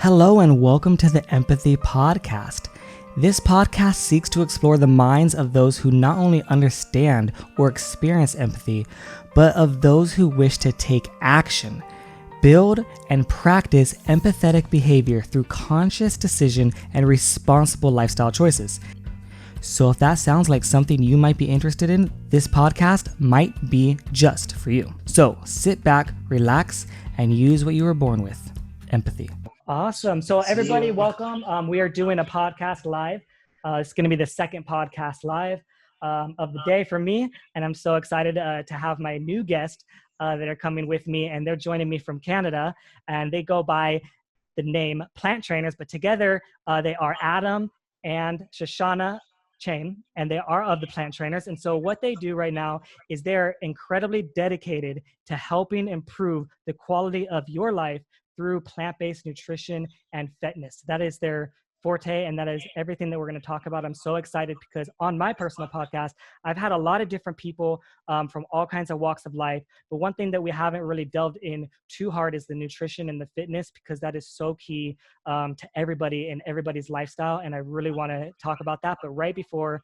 Hello and welcome to the Empathy Podcast. This podcast seeks to explore the minds of those who not only understand or experience empathy, but of those who wish to take action, build, and practice empathetic behavior through conscious decision and responsible lifestyle choices. So if that sounds like something you might be interested in, this podcast might be just for you. So sit back, relax, and use what you were born with, empathy. Awesome. So everybody, welcome. We are doing a podcast live. It's going to be the second podcast live of the day for me. And I'm so excited to have my new guest that are coming with me. And they're joining me from Canada. And they go by the name Plant Trainers. But together, they are Adam and Shoshana Chen, and they are of the Plant Trainers. And so what they do right now is they're incredibly dedicated to helping improve the quality of your life through plant-based nutrition and fitness. That is their forte, and that is everything that we're going to talk about. I'm so excited because on my personal podcast, I've had a lot of different people from all kinds of walks of life. But one thing that we haven't really delved in too hard is the nutrition and the fitness, because that is so key to everybody and everybody's lifestyle. And I really want to talk about that. But right before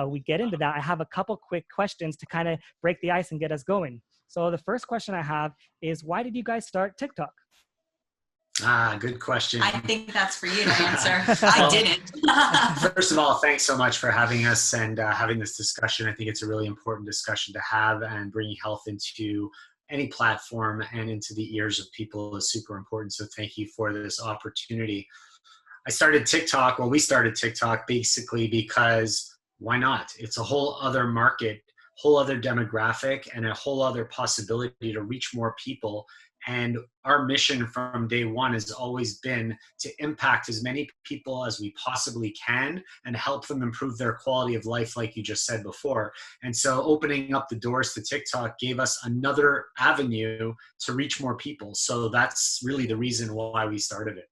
we get into that, I have a couple quick questions to kind of break the ice and get us going. So the first question I have is, why did you guys start TikTok? Good question. I think that's for you to answer. I didn't. First of all, thanks so much for having us and having this discussion. I think it's a really important discussion to have, and bringing health into any platform and into the ears of people is super important. So thank you for this opportunity. We started TikTok basically because why not? It's a whole other market, whole other demographic, and a whole other possibility to reach more people. And our mission from day one has always been to impact as many people as we possibly can and help them improve their quality of life, like you just said before. And so opening up the doors to TikTok gave us another avenue to reach more people. So that's really the reason why we started it.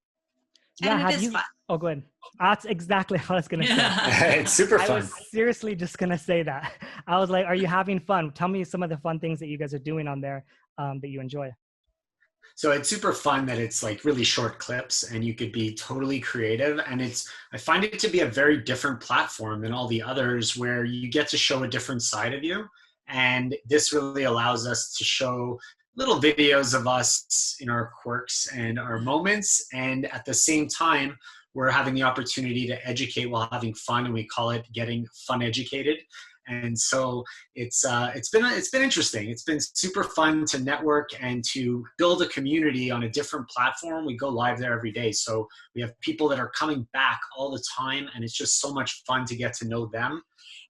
Yeah, and it is fun. Oh, go ahead. That's exactly what I was going to say. It's super fun. I was seriously just going to say that. I was like, are you having fun? Tell me some of the fun things that you guys are doing on there that you enjoy. So it's super fun that it's like really short clips and you could be totally creative. And I find it to be a very different platform than all the others, where you get to show a different side of you. And this really allows us to show little videos of us in our quirks and our moments. And at the same time, we're having the opportunity to educate while having fun. And we call it getting fun educated. And so it's been interesting. It's been super fun to network and to build a community on a different platform. We go live there every day. So we have people that are coming back all the time, and it's just so much fun to get to know them.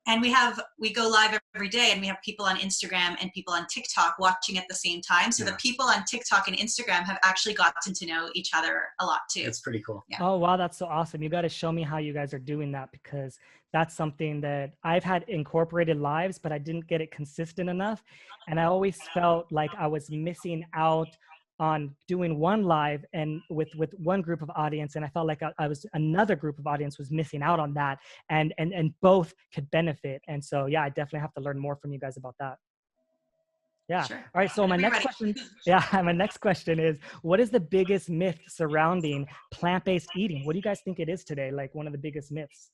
And we go live every day, and we have people on Instagram and people on TikTok watching at the same time. So the people on TikTok and Instagram have actually gotten to know each other a lot too. It's pretty cool. Yeah. Oh, wow. That's so awesome. You got to show me how you guys are doing that, because that's something that I've had incorporated lives, but I didn't get it consistent enough. And I always felt like I was missing out on doing one live and with one group of audience, and I felt like another group of audience was missing out on that, and both could benefit. And so I definitely have to learn more from you guys about that. Sure. All right, so my next question is, what is the biggest myth surrounding plant-based eating? What do you guys think it is today, like one of the biggest myths?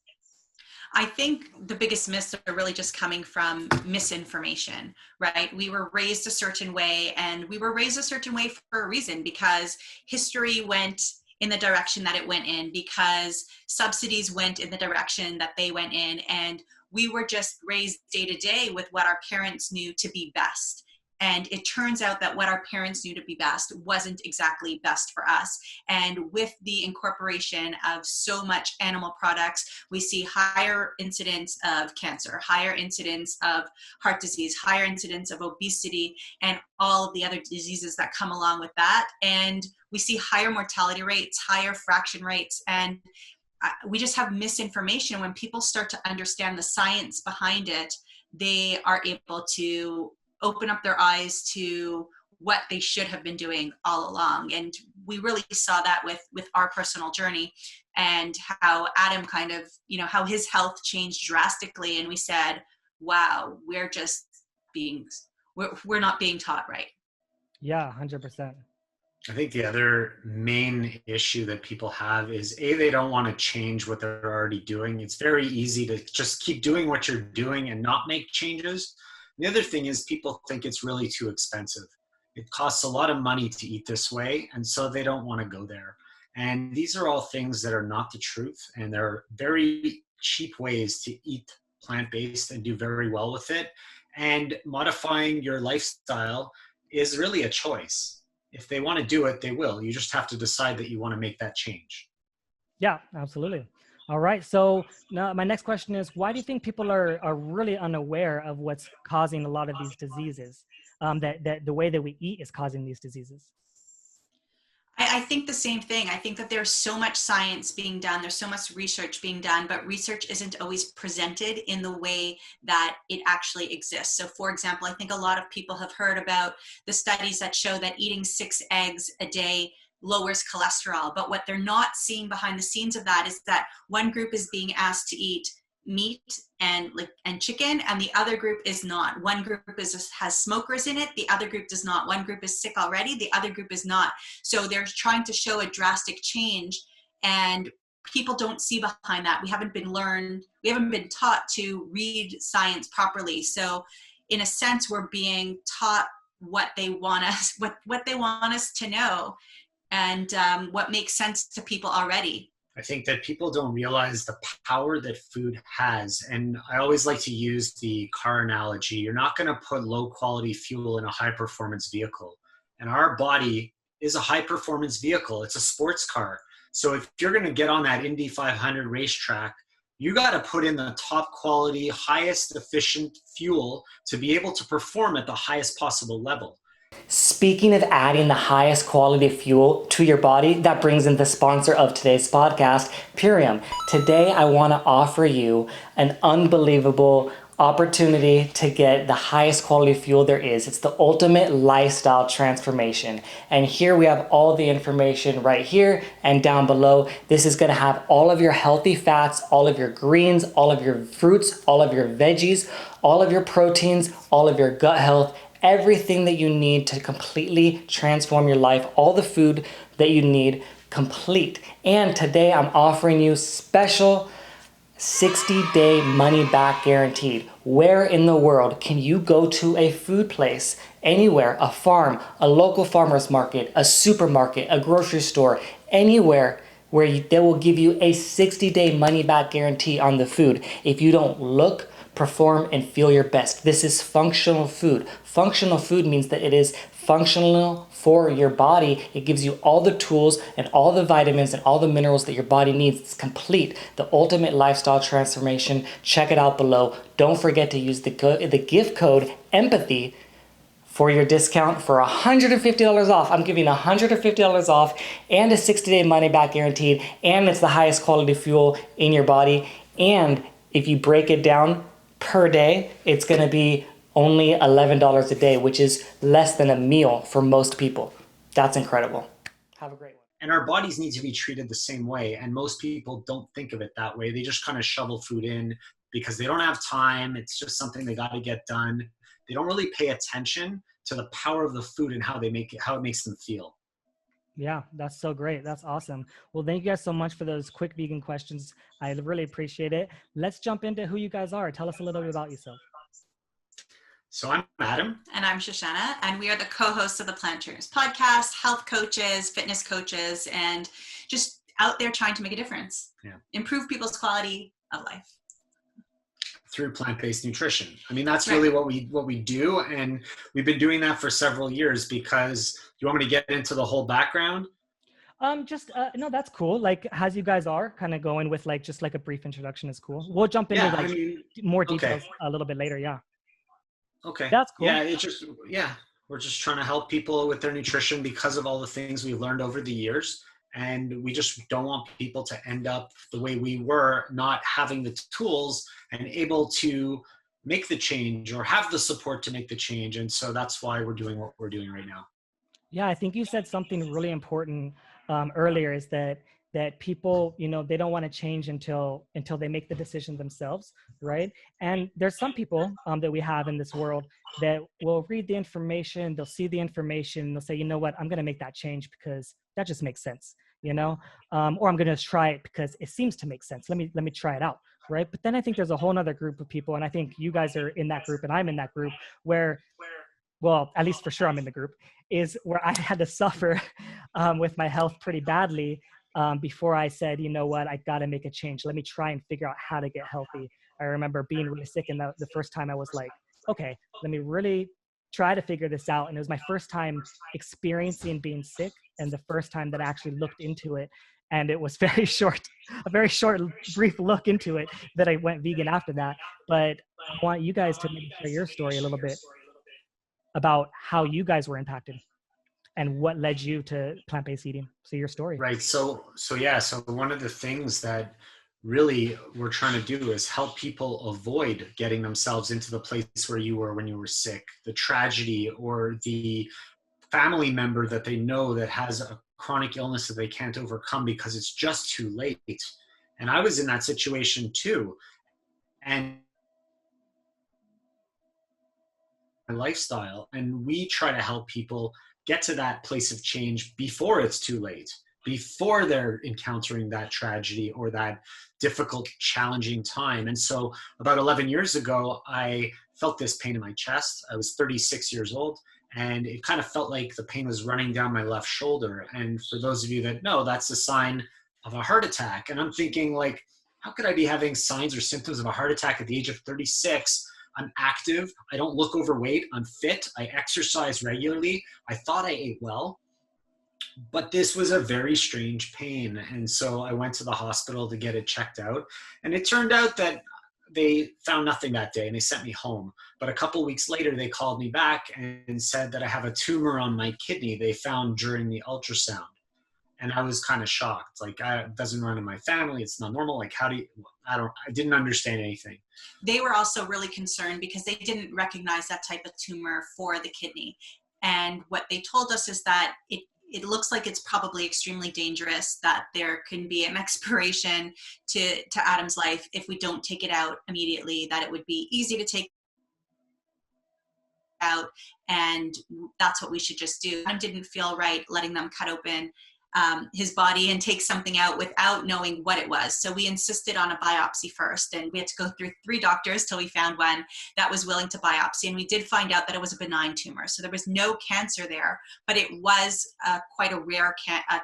I think the biggest myths are really just coming from misinformation, right? We were raised a certain way, and we were raised a certain way for a reason, because history went in the direction that it went in, because subsidies went in the direction that they went in, and we were just raised day to day with what our parents knew to be best. And it turns out that what our parents knew to be best wasn't exactly best for us. And with the incorporation of so much animal products, we see higher incidence of cancer, higher incidence of heart disease, higher incidence of obesity, and all of the other diseases that come along with that. And we see higher mortality rates, higher fraction rates, and we just have misinformation. When people start to understand the science behind it, they are able to open up their eyes to what they should have been doing all along. And we really saw that with our personal journey, and how Adam kind of, how his health changed drastically. And we said, wow, we're not being taught right. Yeah, 100%. I think the other main issue that people have is they don't want to change what they're already doing. It's very easy to just keep doing what you're doing and not make changes. The other thing is people think it's really too expensive. It costs a lot of money to eat this way, and so they don't want to go there. And these are all things that are not the truth, and they're very cheap ways to eat plant-based and do very well with it. And modifying your lifestyle is really a choice. If they want to do it, they will. You just have to decide that you want to make that change. Yeah, absolutely. All right. So now my next question is, why do you think people are really unaware of what's causing a lot of these diseases? That the way that we eat is causing these diseases? I think the same thing. I think that there's so much science being done, there's so much research being done, but research isn't always presented in the way that it actually exists. So for example, I think a lot of people have heard about the studies that show that eating 6 eggs a day lowers cholesterol, but what they're not seeing behind the scenes of that is that one group is being asked to eat meat and chicken, and the other group is not. One group has smokers in it, the other group does not. One group is sick already, the other group is not. So they're trying to show a drastic change, and people don't see behind that. We haven't been taught to read science properly. So in a sense, we're being taught what they want us what they want us to know, and what makes sense to people already. I think that people don't realize the power that food has. And I always like to use the car analogy. You're not going to put low quality fuel in a high performance vehicle. And our body is a high performance vehicle. It's a sports car. So if you're going to get on that Indy 500 racetrack, you got to put in the top quality, highest efficient fuel to be able to perform at the highest possible level. Speaking of adding the highest quality fuel to your body, that brings in the sponsor of today's podcast, Purium. Today, I want to offer you an unbelievable opportunity to get the highest quality fuel there is. It's the ultimate lifestyle transformation. And here we have all the information right here and down below. This is going to have all of your healthy fats, all of your greens, all of your fruits, all of your veggies, all of your proteins, all of your gut health, everything that you need to completely transform your life, all the food that you need complete. And today I'm offering you special 60-day money back guaranteed. Where in the world can you go to a food place, anywhere, a farm, a local farmer's market, a supermarket, a grocery store, anywhere where they will give you a 60-day money back guarantee on the food if you don't look, perform, and feel your best. This is functional food. Functional food means that it is functional for your body. It gives you all the tools and all the vitamins and all the minerals that your body needs. It's complete. The ultimate lifestyle transformation. Check it out below. Don't forget to use the gift code EMPATHY for your discount for $150 off. I'm giving $150 off and a 60-day money back guaranteed, and it's the highest quality fuel in your body. And if you break it down per day, it's going to be only $11 a day, which is less than a meal for most people. That's incredible. Have a great one. And our bodies need to be treated the same way. And most people don't think of it that way. They just kind of shovel food in because they don't have time. It's just something they got to get done. They don't really pay attention to the power of the food and how it makes them feel. Yeah, that's so great. That's awesome. Well, thank you guys so much for those quick vegan questions. I really appreciate it. Let's jump into who you guys are. Tell us a little bit about yourself. So I'm Adam. And I'm Shoshana, and we are the co-hosts of the Plant Turners podcast, health coaches, fitness coaches, and just out there trying to make a difference. Yeah. Improve people's quality of life. Through plant-based nutrition. I mean, that's really what we do. And we've been doing that for several years because you want me to get into the whole background? No, that's cool. Like, as you guys are kind of going with just a brief introduction is cool. We'll jump into more details a little bit later. Yeah. Okay. That's cool. Yeah, we're just trying to help people with their nutrition because of all the things we've learned over the years. And we just don't want people to end up the way we were, not having the tools and able to make the change or have the support to make the change. And so that's why we're doing what we're doing right now. Yeah, I think you said something really important earlier, is that people, they don't want to change until they make the decision themselves, right? And there's some people that we have in this world that will read the information, they'll see the information, and they'll say, you know what, I'm going to make that change because that just makes sense, or I'm going to try it because it seems to make sense. Let me try it out, right? But then I think there's a whole other group of people, and I think you guys are in that group and I'm in that group, where, well, at least for sure I'm in the group, is where I had to suffer with my health pretty badly before I said, you know what, I got to make a change. Let me try and figure out how to get healthy. I remember being really sick, and the first time I was like, okay, let me really try to figure this out. And it was my first time experiencing being sick, and the first time that I actually looked into it. And it was a very short, brief look into it, that I went vegan after that. But I want you guys to maybe share your story a little bit about how you guys were impacted and what led you to plant-based eating. So your story. Right. So one of the things that really we're trying to do is help people avoid getting themselves into the place where you were when you were sick, the tragedy, or the family member that they know that has a chronic illness that they can't overcome because it's just too late. And I was in that situation too. And my lifestyle, and we try to help people get to that place of change before it's too late, before they're encountering that tragedy or that difficult, challenging time. And so about 11 years ago, I felt this pain in my chest. I was 36 years old, and it kind of felt like the pain was running down my left shoulder. And for those of you that know, that's a sign of a heart attack. And I'm thinking, like, how could I be having signs or symptoms of a heart attack at the age of 36? I'm active. I don't look overweight. I'm fit. I exercise regularly. I thought I ate well, but this was a very strange pain. And so I went to the hospital to get it checked out. And it turned out that they found nothing that day and they sent me home. But a couple of weeks later, they called me back and said that I have a tumor on my kidney they found during the ultrasound. And I was kind of shocked. Like, it doesn't run in my family. It's not normal. Like, I didn't understand anything. They were also really concerned because they didn't recognize that type of tumor for the kidney. And what they told us is that it looks like it's probably extremely dangerous, that there can be an expiration to Adam's life if we don't take it out immediately, that it would be easy to take out, and that's what we should just do. Adam didn't feel right letting them cut open his body and take something out without knowing what it was. So we insisted on a biopsy first, and we had to go through 3 doctors till we found one that was willing to biopsy. And we did find out that it was a benign tumor. So there was no cancer there, but it was quite a rare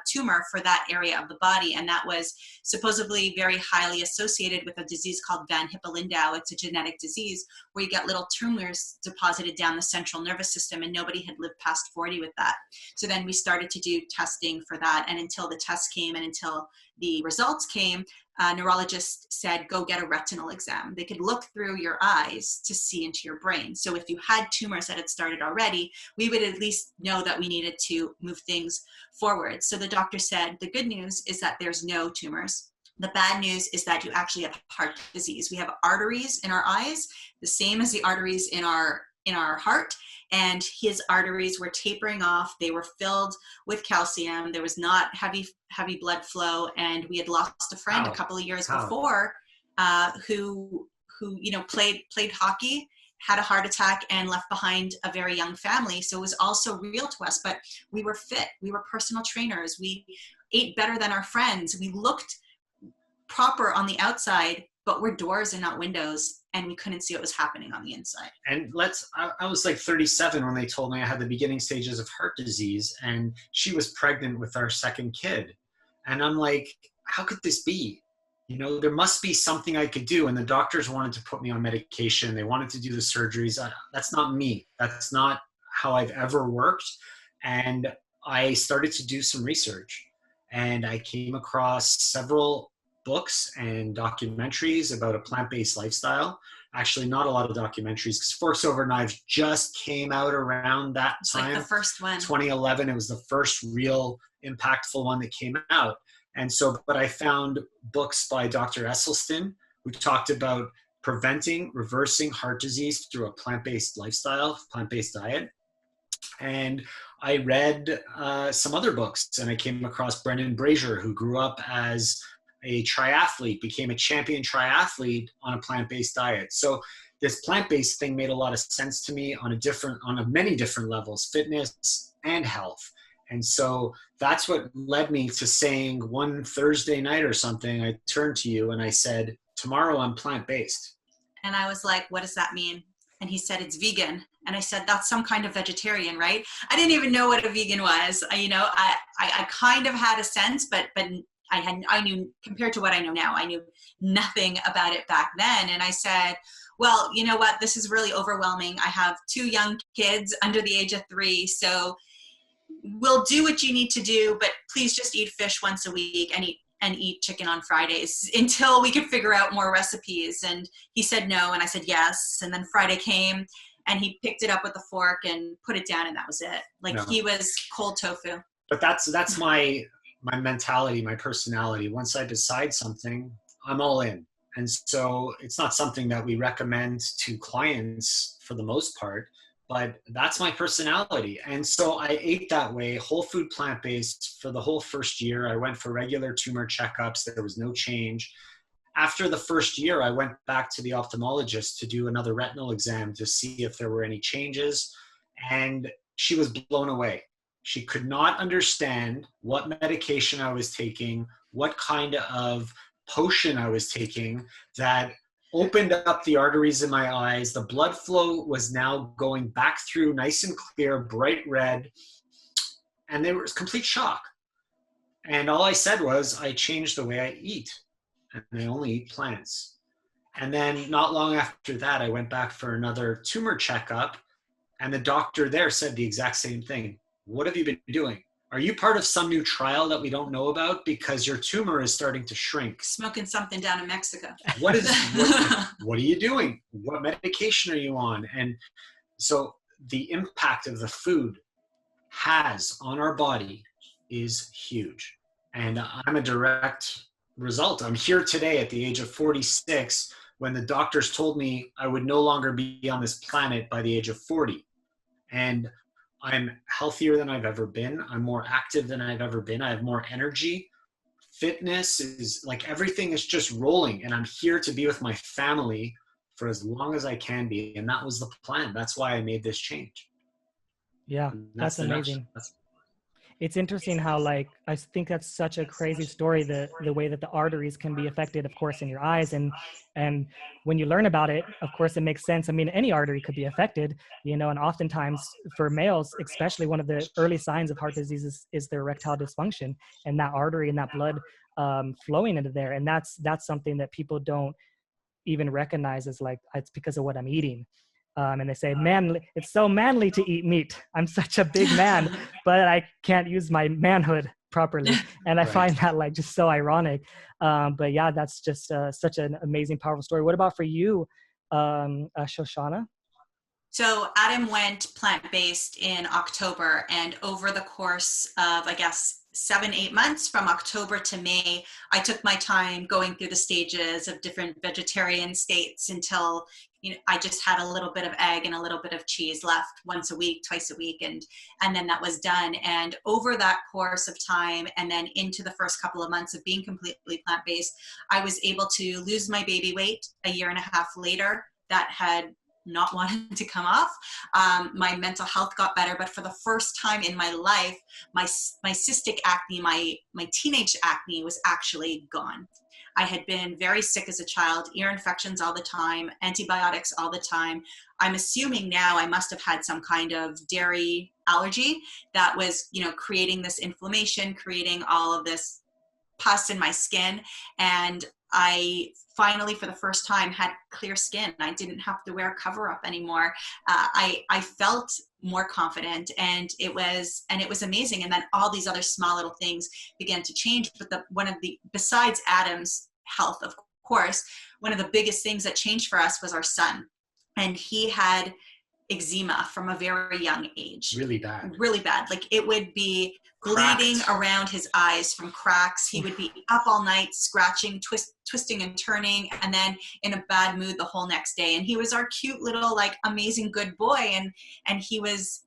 tumor for that area of the body. And that was supposedly very highly associated with a disease called Van Hippel-Lindau. It's a genetic disease where you get little tumors deposited down the central nervous system, and nobody had lived past 40 with that. So then we started to do testing for that. And until the test came and until the results came, a neurologist said, go get a retinal exam. They could look through your eyes to see into your brain. So if you had tumors that had started already, we would at least know that we needed to move things forward. So the doctor said, the good news is that there's no tumors. The bad news is that you actually have heart disease. We have arteries in our eyes, the same as the arteries in our heart, and his arteries were tapering off. They were filled with calcium. There was not heavy blood flow, and we had lost a friend a couple of years before who played hockey, had a heart attack, and left behind a very young family. So it was also real to us, but we were fit. We were personal trainers. We ate better than our friends. We looked proper on the outside, but we're doors and not windows, and we couldn't see what was happening on the inside. And I was like 37 when they told me I had the beginning stages of heart disease, and she was pregnant with our second kid. And I'm like, how could this be? There must be something I could do. And the doctors wanted to put me on medication. They wanted to do the surgeries. That's not me. That's not how I've ever worked. And I started to do some research, and I came across several books and documentaries about a plant-based lifestyle. Actually, not a lot of documentaries, because Forks Over Knives just came out around that time. Like the first one. 2011, it was the first real impactful one that came out. And so, but I found books by Dr. Esselstyn, who talked about preventing, reversing heart disease through a plant-based lifestyle, plant-based diet. And I read some other books, and I came across Brendan Brazier, who grew up as a triathlete, became a champion triathlete on a plant-based diet. So this plant-based thing made a lot of sense to me on many different levels, fitness and health. And so that's what led me to saying one Thursday night or something, I turned to you and I said, tomorrow I'm plant-based. And I was like, what does that mean? And he said, it's vegan. And I said, that's some kind of vegetarian, right? I didn't even know what a vegan was. I kind of had a sense, but I knew, compared to what I know now, I knew nothing about it back then. And I said, well, you know what? This is really overwhelming. I have 2 young kids under the age of 3. So we'll do what you need to do, but please just eat fish once a week and eat chicken on Fridays until we could figure out more recipes. And he said no, and I said yes. And then Friday came, and he picked it up with a fork and put it down, and that was it. He was cold tofu. But that's my mentality, my personality. Once I decide something, I'm all in. And so it's not something that we recommend to clients for the most part, but that's my personality. And so I ate that way, whole food, plant-based for the whole first year. I went for regular tumor checkups. There was no change. After the first year, I went back to the ophthalmologist to do another retinal exam to see if there were any changes. And she was blown away. She could not understand what medication I was taking, what kind of potion I was taking that opened up the arteries in my eyes. The blood flow was now going back through nice and clear, bright red. And there was complete shock. And all I said was, I changed the way I eat. And I only eat plants. And then not long after that, I went back for another tumor checkup. And the doctor there said the exact same thing. What have you been doing? Are you part of some new trial that we don't know about? Because your tumor is starting to shrink. Smoking something down in Mexico. What are you doing? What medication are you on? And so the impact of the food has on our body is huge. And I'm a direct result. I'm here today at the age of 46 when the doctors told me I would no longer be on this planet by the age of 40. And I'm healthier than I've ever been. I'm more active than I've ever been. I have more energy. Fitness is like everything is just rolling. And I'm here to be with my family for as long as I can be. And that was the plan. That's why I made this change. Yeah, that's amazing. It's interesting how, like, I think that's such a crazy story, the way that the arteries can be affected, of course, in your eyes. And when you learn about it, of course, it makes sense. I mean, any artery could be affected, and oftentimes for males, especially one of the early signs of heart disease is their erectile dysfunction, and that artery and that blood flowing into there. And that's something that people don't even recognize as, like, it's because of what I'm eating. And they say, man, it's so manly to eat meat. I'm such a big man, but I can't use my manhood properly. And I find that, like, just so ironic. But yeah, that's just such an amazing, powerful story. What about for you, Shoshana? So Adam went plant-based in October, and over the course of, I guess, 7-8 months, from October to May, I took my time going through the stages of different vegetarian states until I just had a little bit of egg and a little bit of cheese left once a week, twice a week, and then that was done. And over that course of time, and then into the first couple of months of being completely plant-based, I was able to lose my baby weight a year and a half later. That had not wanted to come off. My mental health got better, but for the first time in my life, my cystic acne, my teenage acne was actually gone. I had been very sick as a child, ear infections all the time, antibiotics all the time. I'm assuming now I must have had some kind of dairy allergy that was, creating this inflammation, creating all of this pus in my skin. And I finally, for the first time, had clear skin. I didn't have to wear a cover-up anymore. I felt more confident, and it was amazing. And then all these other small little things began to change. But besides Adam's health, of course, one of the biggest things that changed for us was our son. And he had eczema from a very young age. Really bad. Really bad. Like it would be bleeding around his eyes from cracks. He would be up all night, scratching, twisting and turning, and then in a bad mood the whole next day. And he was our cute little, like, amazing good boy. And he was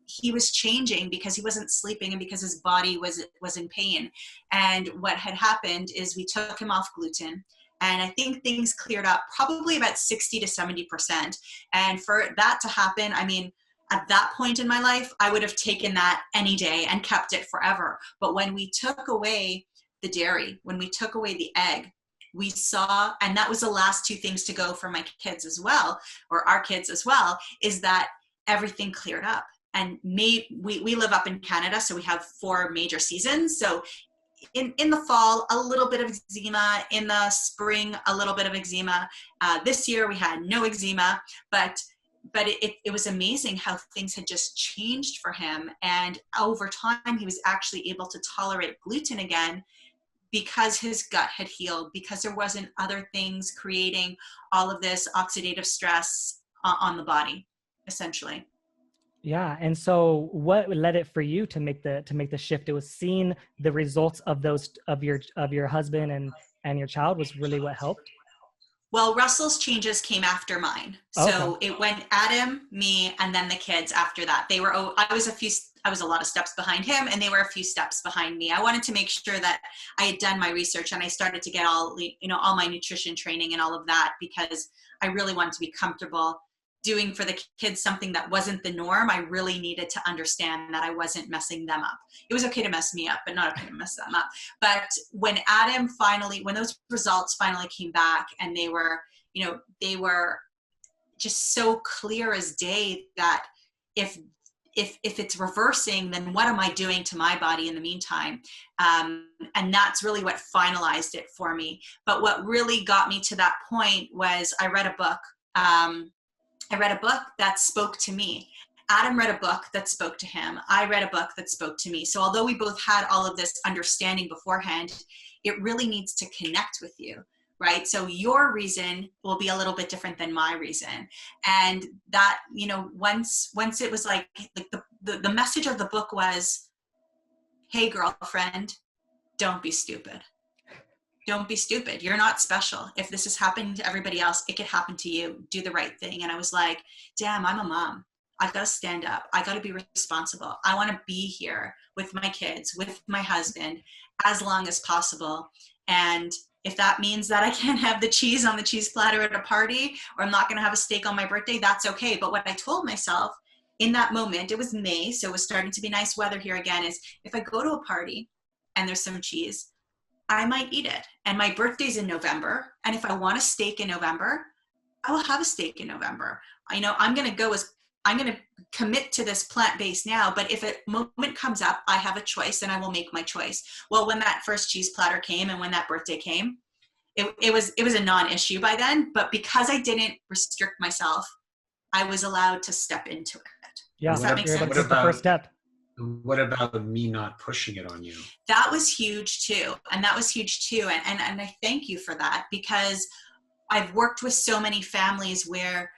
changing because he wasn't sleeping and because his body was in pain. And what had happened is we took him off gluten. And I think things cleared up probably about 60 to 70%. And for that to happen, I mean, at that point in my life, I would have taken that any day and kept it forever. But when we took away the dairy, when we took away the egg, we saw, and that was the last two things to go for my kids as well, or our kids as well, is that everything cleared up. And we live up in Canada, so we have 4 major seasons. So in the fall, a little bit of eczema. In the spring, a little bit of eczema. This year we had no eczema, but it was amazing how things had just changed for him. And over time, he was actually able to tolerate gluten again because his gut had healed, because there wasn't other things creating all of this oxidative stress on the body, essentially. Yeah. And so what led it for you to make the shift? It was seeing the results of your husband and your child was really what helped. Well, Russell's changes came after mine. So It went Adam, me, and then the kids after that. I was a lot of steps behind him, and they were a few steps behind me. I wanted to make sure that I had done my research and I started to get all my nutrition training and all of that, because I really wanted to be comfortable doing for the kids something that wasn't the norm. I really needed to understand that I wasn't messing them up. It was okay to mess me up, but not okay to mess them up. But when those results finally came back, and they were just so clear as day that if it's reversing, then what am I doing to my body in the meantime? And that's really what finalized it for me. But what really got me to that point was I read a book. I read a book that spoke to me. Adam read a book that spoke to him. I read a book that spoke to me. So although we both had all of this understanding beforehand, it really needs to connect with you, right? So your reason will be a little bit different than my reason. And that, once it was like the message of the book was, hey, girlfriend, don't be stupid. Don't be stupid. You're not special. If this is happening to everybody else, it could happen to you. Do the right thing. And I was like, damn, I'm a mom. I've got to stand up. I got to be responsible. I want to be here with my kids, with my husband, as long as possible. And if that means that I can't have the cheese on the cheese platter at a party, or I'm not going to have a steak on my birthday, that's okay. But what I told myself in that moment, it was May, so it was starting to be nice weather here again, is if I go to a party and there's some cheese, I might eat it. And my birthday's in November. And if I want a steak in November, I will have a steak in November. I'm going to commit to this plant-based now, but if a moment comes up, I have a choice and I will make my choice. Well, when that first cheese platter came and when that birthday came, it was a non-issue by then, but because I didn't restrict myself, I was allowed to step into it. Yeah. Does that make sense? What about the first step? What about me not pushing it on you? That was huge too. And I thank you for that, because I've worked with so many families where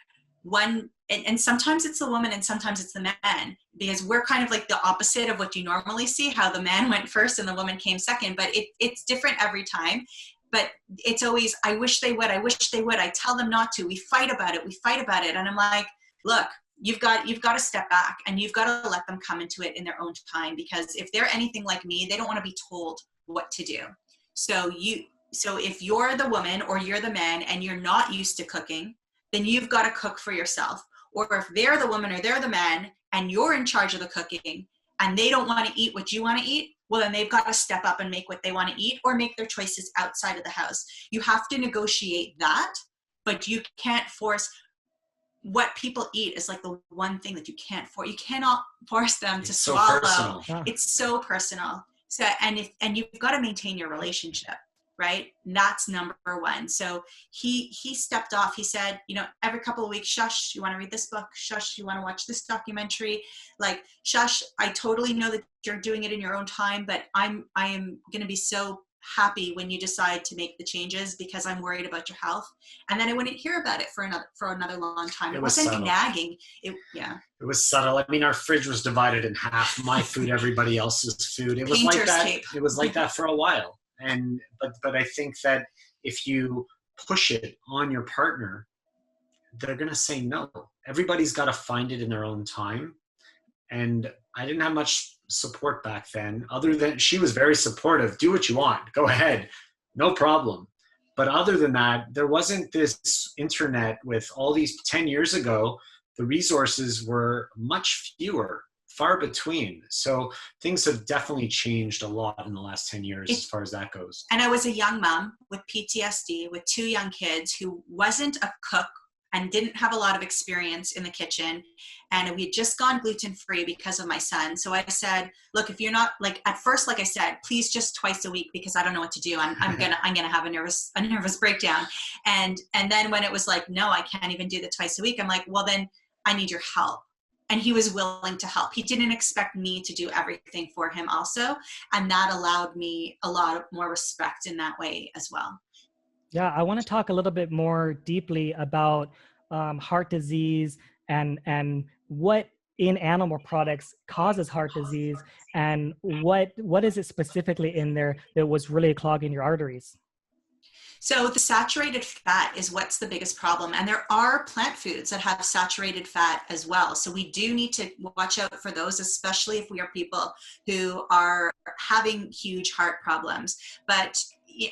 and sometimes it's the woman and sometimes it's the man, because we're kind of like the opposite of what you normally see, how the man went first and the woman came second, but it's different every time. But it's always, I wish they would. I tell them not to. We fight about it. And I'm like, look, you've got to step back and you've got to let them come into it in their own time, because if they're anything like me, they don't want to be told what to do. So if you're the woman or you're the man and you're not used to cooking, then you've got to cook for yourself. Or if they're the woman or they're the man and you're in charge of the cooking and they don't want to eat what you want to eat, well, then they've got to step up and make what they want to eat or make their choices outside of the house. You have to negotiate that, but you can't force. What people eat is like the one thing that you can't force. You cannot force them to swallow. It's so personal. So, and you've got to maintain your relationship, right? And that's number one. So he stepped off. He said, every couple of weeks, shush, you want to read this book? Shush, you want to watch this documentary? Like, shush, I totally know that you're doing it in your own time, but I am going to be so happy when you decide to make the changes because I'm worried about your health. And then I wouldn't hear about it for another long time. It wasn't subtle. nagging. It was subtle. I mean, our fridge was divided in half. My food, everybody else's food. It was Painter's like that. tape. It was like that for a while. But I think that if you push it on your partner, they're going to say no. Everybody's got to find it in their own time. And I didn't have much support back then, other than she was very supportive. Do what you want. Go ahead. No problem. But other than that, there wasn't this internet with all these 10 years ago. The resources were much fewer, far between. So things have definitely changed a lot in the last 10 years as far as that goes. And I was a young mom with PTSD with 2 young kids who wasn't a cook and didn't have a lot of experience in the kitchen. And we had just gone gluten-free because of my son. So I said, look, if you're not, like, at first, like I said, please just twice a week, because I don't know what to do. I'm gonna have a nervous breakdown. And then when it was like, no, I can't even do the twice a week, I'm like, well, then I need your help. And he was willing to help. He didn't expect me to do everything for him also. And that allowed me a lot more respect in that way as well. Yeah, I want to talk a little bit more deeply about heart disease and what in animal products causes heart disease, and what is it specifically in there that was really clogging your arteries? So the saturated fat is what's the biggest problem. And there are plant foods that have saturated fat as well. So we do need to watch out for those, especially if we are people who are having huge heart problems. But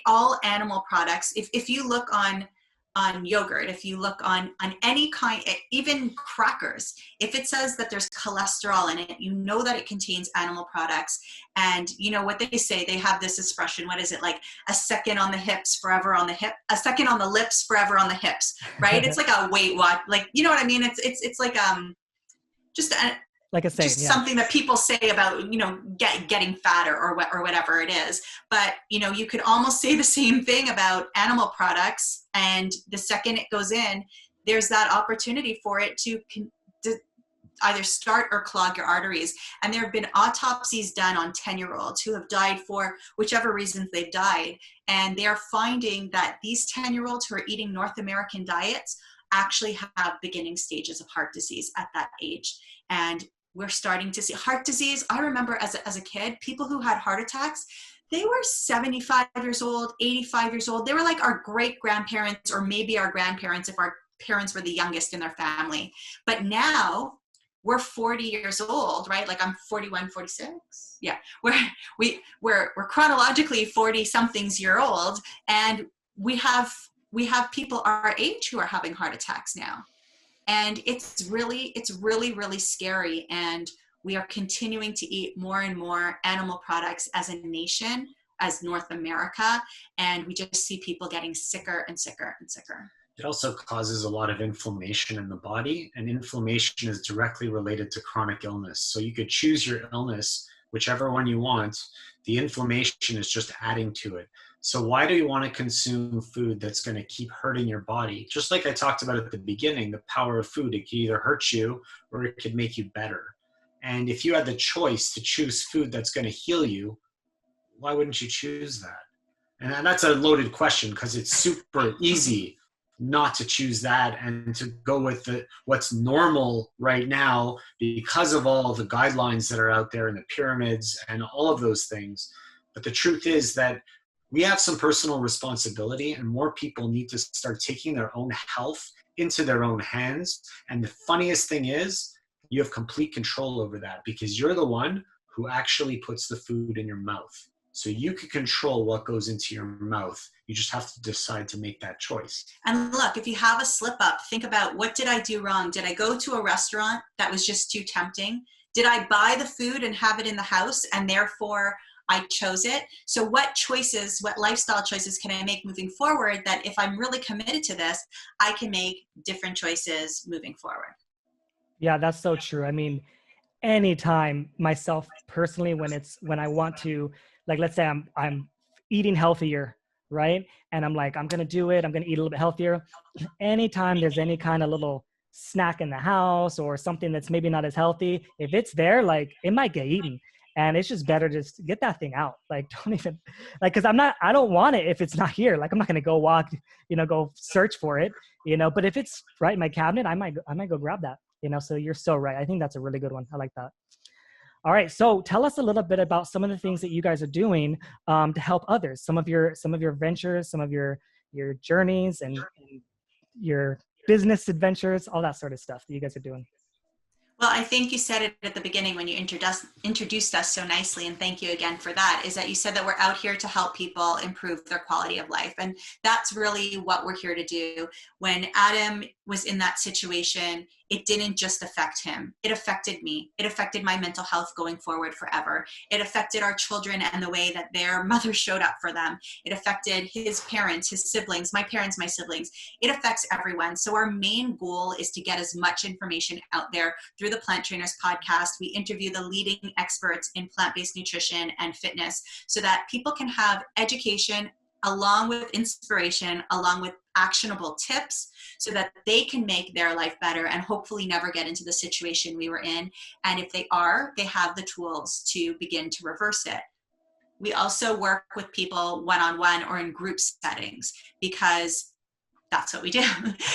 all animal products, if you look on yogurt, if you look on any kind, even crackers, if it says that there's cholesterol in it, you know that it contains animal products. And you know what they say, they have this expression, what is it, like a second on the hips, forever on the hip, a second on the lips, forever on the hips, right? It's like a Weight Watch, like, you know what I mean? It's like just a, like a saying, just something that people say about, you know, getting fatter or whatever it is. But, you know, you could almost say the same thing about animal products. And the second it goes in, there's that opportunity for it to either start or clog your arteries. And there have been autopsies done on 10-year-olds who have died for whichever reasons they've died. And they're finding that these 10-year-olds who are eating North American diets actually have beginning stages of heart disease at that age. And we're starting to see heart disease. I remember as a kid, people who had heart attacks, they were 75 years old, 85 years old. They were like our great grandparents, or maybe our grandparents if our parents were the youngest in their family. But now we're 40 years old, right? Like I'm 41, 46. Yeah, we're chronologically 40 somethings year old, and we have people our age who are having heart attacks now. And it's really, really scary. And we are continuing to eat more and more animal products as a nation, as North America. And we just see people getting sicker and sicker and sicker. It also causes a lot of inflammation in the body, and inflammation is directly related to chronic illness. So you could choose your illness, whichever one you want. The inflammation is just adding to it. So why do you want to consume food that's going to keep hurting your body? Just like I talked about at the beginning, the power of food, it can either hurt you or it could make you better. And if you had the choice to choose food that's going to heal you, why wouldn't you choose that? And that's a loaded question, because it's super easy not to choose that and to go with what's normal right now because of all the guidelines that are out there and the pyramids and all of those things. But the truth is that we have some personal responsibility, and more people need to start taking their own health into their own hands. And the funniest thing is, you have complete control over that, because you're the one who actually puts the food in your mouth. So you can control what goes into your mouth. You just have to decide to make that choice. And look, if you have a slip up, think about, what did I do wrong? Did I go to a restaurant that was just too tempting? Did I buy the food and have it in the house, and therefore I chose it? So what choices, what lifestyle choices can I make moving forward, that if I'm really committed to this, I can make different choices moving forward? Yeah, that's so true. I mean, anytime myself personally, when I want to, like, let's say I'm eating healthier, right? And I'm like, I'm going to do it. I'm going to eat a little bit healthier. Anytime there's any kind of little snack in the house or something that's maybe not as healthy, if it's there, like, it might get eaten. And it's just better to just get that thing out. Like, don't even like, cause I don't want it if it's not here. Like, I'm not going to go walk, go search for it, but if it's right in my cabinet, I might go grab that, so you're so right. I think that's a really good one. I like that. All right. So tell us a little bit about some of the things that you guys are doing to help others, some of your ventures, some of your journeys and your business adventures, all that sort of stuff that you guys are doing. Well, I think you said it at the beginning when you introduced us so nicely, and thank you again for that, is that you said that we're out here to help people improve their quality of life. And that's really what we're here to do. When Adam was in that situation, it didn't just affect him. It affected me. It affected my mental health going forward forever. It affected our children and the way that their mother showed up for them. It affected his parents, his siblings, my parents, my siblings. It affects everyone. So our main goal is to get as much information out there through the Plant Trainers podcast. We interview the leading experts in plant-based nutrition and fitness so that people can have education along with inspiration, along with actionable tips so that they can make their life better and hopefully never get into the situation we were in. And if they are, they have the tools to begin to reverse it. We also work with people one-on-one or in group settings because that's what we do.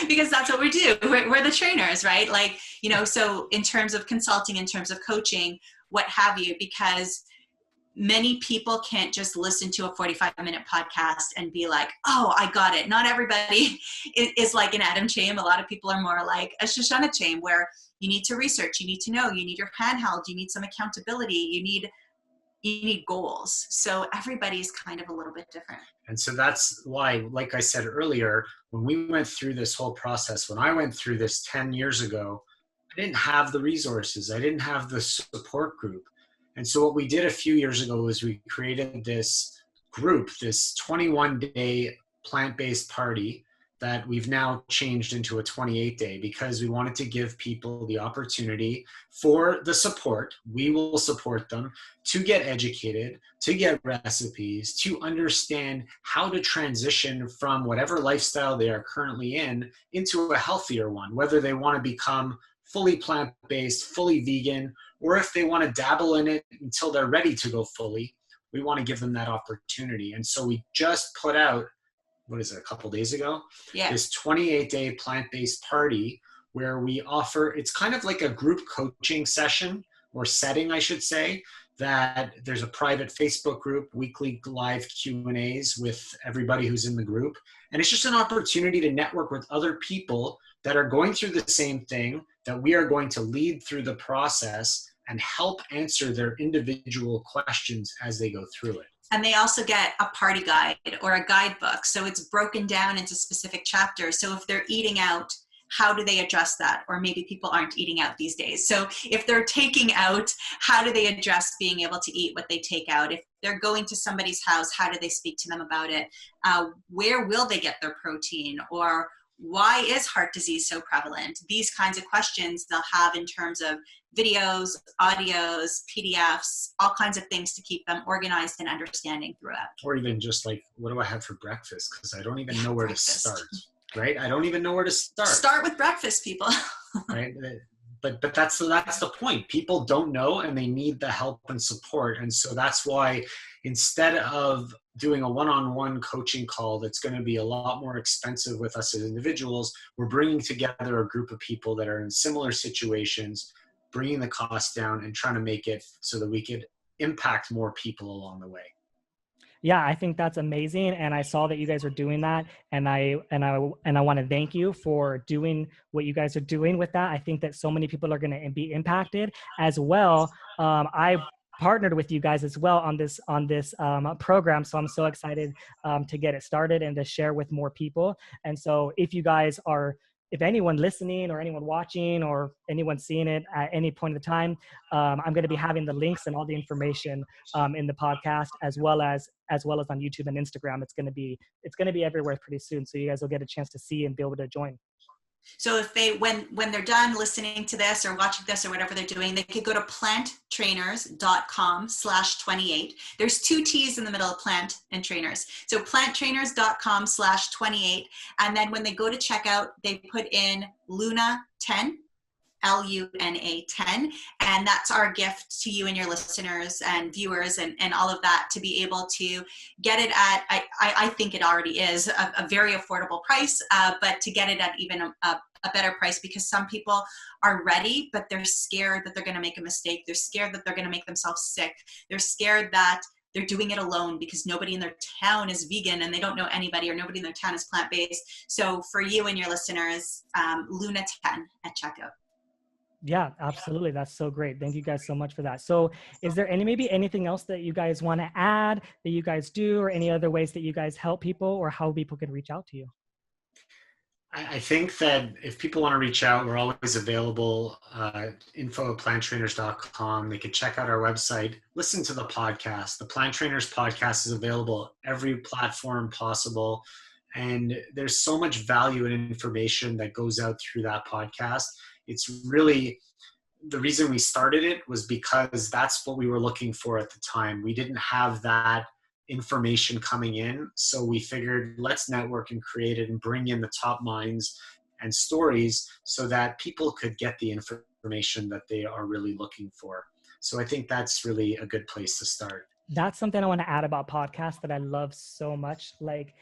Because that's what we do. We're the trainers, right? Like, so in terms of consulting, in terms of coaching, what have you, because many people can't just listen to a 45-minute podcast and be like, oh, I got it. Not everybody is like an Adam Chen. A lot of people are more like a Shoshana Chen, where you need to research, you need to know, you need your handheld, you need some accountability, you need goals. So everybody's kind of a little bit different. And so that's why, like I said earlier, when we went through this whole process, when I went through this 10 years ago, I didn't have the resources. I didn't have the support group. And so what we did a few years ago was we created this group, this 21-day plant-based party that we've now changed into a 28-day because we wanted to give people the opportunity for the support. We will support them to get educated, to get recipes, to understand how to transition from whatever lifestyle they are currently in into a healthier one, whether they want to become fully plant-based, fully vegan, or if they want to dabble in it until they're ready to go fully. We want to give them that opportunity. And so we just put out, a couple days ago? Yeah. This 28-day plant-based party where we offer, it's kind of like a group coaching session or setting, I should say, that there's a private Facebook group, weekly live Q&As with everybody who's in the group. And it's just an opportunity to network with other people that are going through the same thing, that we are going to lead through the process and help answer their individual questions as they go through it. And they also get a party guide or a guidebook. So it's broken down into specific chapters. So if they're eating out, how do they address that? Or maybe people aren't eating out these days. So if they're taking out, how do they address being able to eat what they take out? If they're going to somebody's house, how do they speak to them about it? Where will they get their protein? Or why is heart disease so prevalent? These kinds of questions they'll have in terms of videos, audios, PDFs, all kinds of things to keep them organized and understanding throughout. Or even just like, what do I have for breakfast? Because I don't even know where to start, right? I don't even know where to start. Start with breakfast, people. Right? But that's the point. People don't know and they need the help and support. And so that's why instead of doing a one-on-one coaching call that's going to be a lot more expensive with us as individuals, we're bringing together a group of people that are in similar situations, bringing the cost down and trying to make it so that we could impact more people along the way. Yeah, I think that's amazing. And I saw that you guys are doing that. And I want to thank you for doing what you guys are doing with that. I think that so many people are going to be impacted as well. I partnered with you guys as well on this program. So I'm so excited to get it started and to share with more people. And so if anyone listening or anyone watching or anyone seeing it at any point of the time, I'm going to be having the links and all the information in the podcast as well as on YouTube and Instagram. It's going to be everywhere pretty soon. So you guys will get a chance to see and be able to join. So if they, when they're done listening to this or watching this or whatever they're doing, they could go to planttrainers.com/28. There's 2 T's in the middle of plant and trainers. So planttrainers.com/28. And then when they go to checkout, they put in Luna 10 LUNA 10. And that's our gift to you and your listeners and viewers and all of that, to be able to get it at, I think it already is a very affordable price, but to get it at even a better price, because some people are ready, but they're scared that they're going to make a mistake. They're scared that they're going to make themselves sick. They're scared that they're doing it alone because nobody in their town is vegan and they don't know anybody, or nobody in their town is plant-based. So for you and your listeners, Luna 10 at checkout. Yeah, absolutely. That's so great. Thank you guys so much for that. So is there maybe anything else that you guys want to add that you guys do, or any other ways that you guys help people, or how people can reach out to you? I think that if people want to reach out, we're always available. info@planttrainers.com. They can check out our website, listen to the podcast. The Plant Trainers podcast is available every platform possible. And there's so much value and information that goes out through that podcast. It's really, the reason we started it was because that's what we were looking for at the time. We didn't have that information coming in. So we figured, let's network and create it and bring in the top minds and stories so that people could get the information that they are really looking for. So I think that's really a good place to start. That's something I want to add about podcasts that I love so much. Like,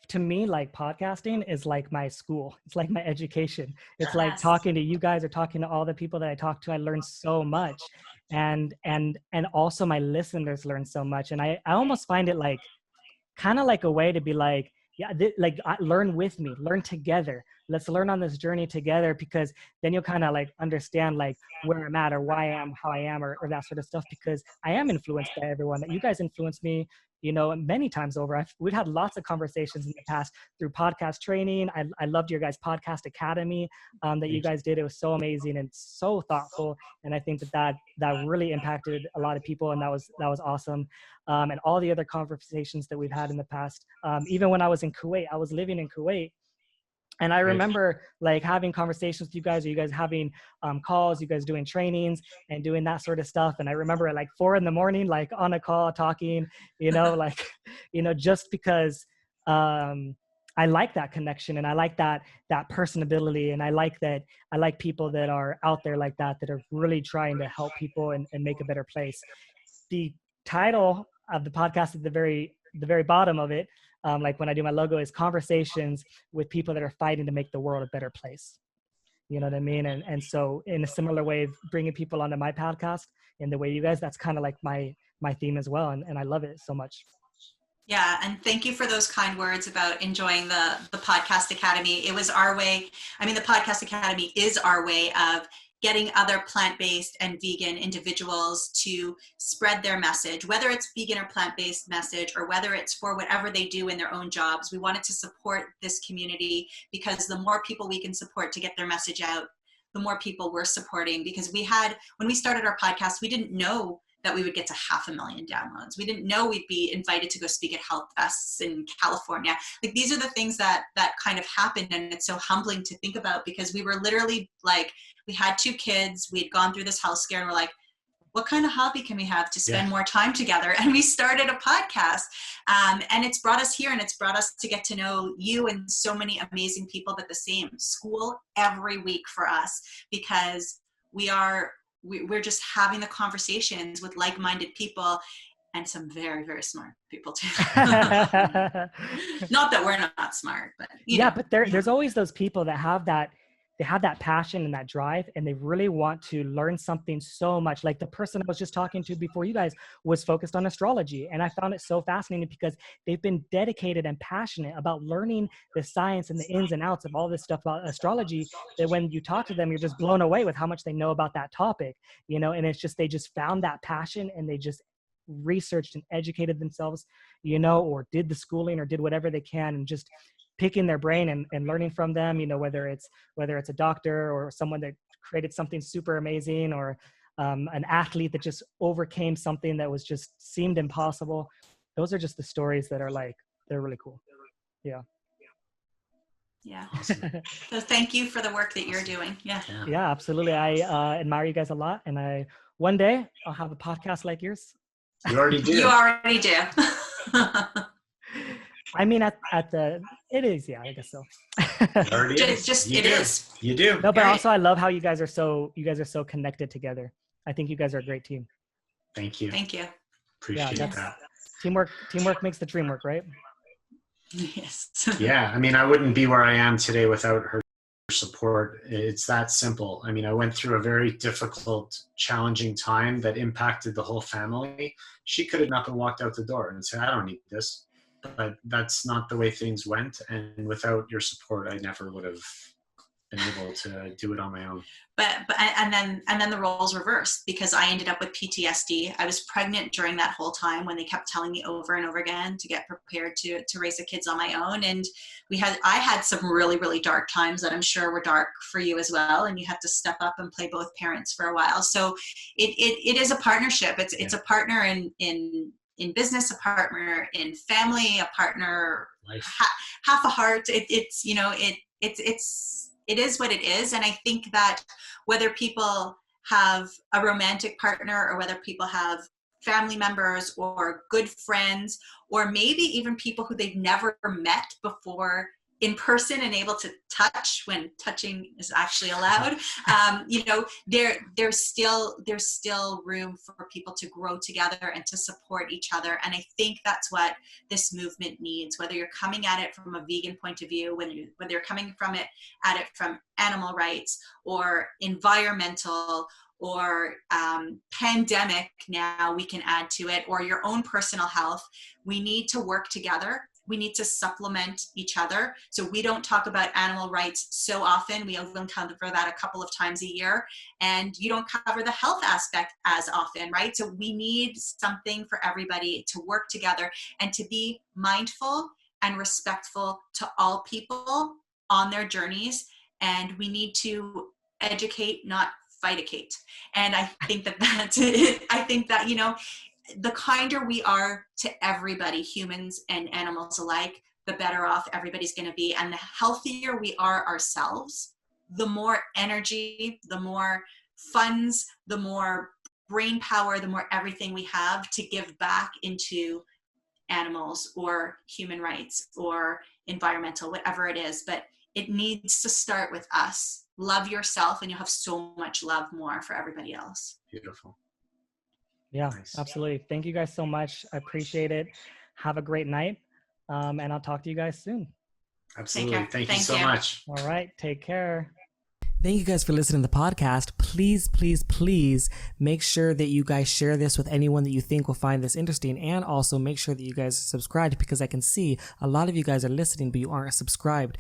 to me, like, podcasting is like my school. It's like my education. It's like talking to you guys or talking to all the people that I talk to. I learn so much, and also my listeners learn so much. And I almost find it like kind of like a way to be like, yeah, learn with me, learn together. Let's learn on this journey together, because then you'll kind of like understand like where I'm at, or why I am how I am, or that sort of stuff, because I am influenced by everyone. That you guys influenced me, many times over. We've had lots of conversations in the past through podcast training. I loved your guys' podcast academy that you guys did. It was so amazing and so thoughtful. And I think that really impacted a lot of people. And that was awesome. And all the other conversations that we've had in the past. Even when I was in Kuwait, I was living in Kuwait. And I remember like having conversations with you guys, or you guys having calls, you guys doing trainings and doing that sort of stuff. And I remember at like 4 a.m, like on a call talking, just because I like that connection, and I like that personability. And I like people that are out there like that are really trying to help people and make a better place. The title of the podcast at the very bottom of it, like when I do my logo, is Conversations with People that are Fighting to Make the World a Better Place. You know what I mean? And so in a similar way of bringing people onto my podcast in the way you guys, that's kind of like my theme as well. And I love it so much. Yeah, and thank you for those kind words about enjoying the Podcast Academy. It was our way. I mean, the Podcast Academy is our way of getting other plant-based and vegan individuals to spread their message, whether it's vegan or plant-based message, or whether it's for whatever they do in their own jobs. We wanted to support this community, because the more people we can support to get their message out, the more people we're supporting. Because when we started our podcast, we didn't know that we would get to 500,000 downloads. We didn't know we'd be invited to go speak at health fests in California. Like, these are the things that kind of happened. And it's so humbling to think about, because we were literally like, we had 2 kids, we had gone through this health scare, and we're like, what kind of hobby can we have to spend more time together? And we started a podcast, and it's brought us here, and it's brought us to get to know you and so many amazing people. But the same school every week for us, because we're just having the conversations with like-minded people, and some very, very smart people too. Not that we're not smart, but but there's always those people that have that passion and that drive, and they really want to learn something so much. Like the person I was just talking to before you guys was focused on astrology, and I found it so fascinating because they've been dedicated and passionate about learning the science and the ins and outs of all this stuff about astrology, that when you talk to them, you're just blown away with how much they know about that topic, and it's just, they just found that passion, and they just researched and educated themselves, or did the schooling or did whatever they can, and just picking their brain and learning from them, whether it's a doctor or someone that created something super amazing, or an athlete that just overcame something that was just seemed impossible. Those are just the stories that are like, they're really cool. Yeah. Awesome. So thank you for the work that you're doing. Yeah, absolutely. I admire you guys a lot, and one day I'll have a podcast like yours. You already do. You already do. I mean, It is, yeah, I guess so. It already is. It is. You do. No, but Right. also I love how you guys are so connected together. I think you guys are a great team. Thank you. Thank you. Appreciate Yeah, that. Teamwork makes the dream work, right? Yes. Yeah, I mean, I wouldn't be where I am today without her support. It's that simple. I mean, I went through a very difficult, challenging time that impacted the whole family. She could have not been walked out the door and said, I don't need this. But that's not the way things went. And without your support, I never would have been able to do it on my own. But and then the roles reversed because I ended up with PTSD. I was pregnant during that whole time when they kept telling me over and over again to get prepared to raise the kids on my own. And I had some really, really dark times that I'm sure were dark for you as well. And you had to step up and play both parents for a while. So it is a partnership. It's a partner in business, a partner in family, a partner, half a heart. It is what it is. And I think that whether people have a romantic partner or whether people have family members or good friends, or maybe even people who they've never met before in person and able to touch when touching is actually allowed, there's still room for people to grow together and to support each other. And I think that's what this movement needs, whether you're coming at it from a vegan point of view, whether you're coming at it from animal rights or environmental or pandemic, now we can add to it, or your own personal health. We need to work together. We need to supplement each other. So we don't talk about animal rights so often. We only cover that a couple of times a year. And you don't cover the health aspect as often, right? So we need something for everybody to work together and to be mindful and respectful to all people on their journeys. And we need to educate, not fighticate. And I think that's it. I think that, the kinder we are to everybody, humans and animals alike, the better off everybody's going to be. And the healthier we are ourselves, the more energy, the more funds, the more brain power, the more everything we have to give back into animals or human rights or environmental, whatever it is. But it needs to start with us. Love yourself and you'll have so much love more for everybody else. Beautiful. Yeah, Nice. Absolutely. Thank you guys so much. I appreciate it. Have a great night. And I'll talk to you guys soon. Absolutely. Thank you so much. All right. Take care. Thank you guys for listening to the podcast. Please, please, please make sure that you guys share this with anyone that you think will find this interesting, and also make sure that you guys subscribe, because I can see a lot of you guys are listening but you aren't subscribed.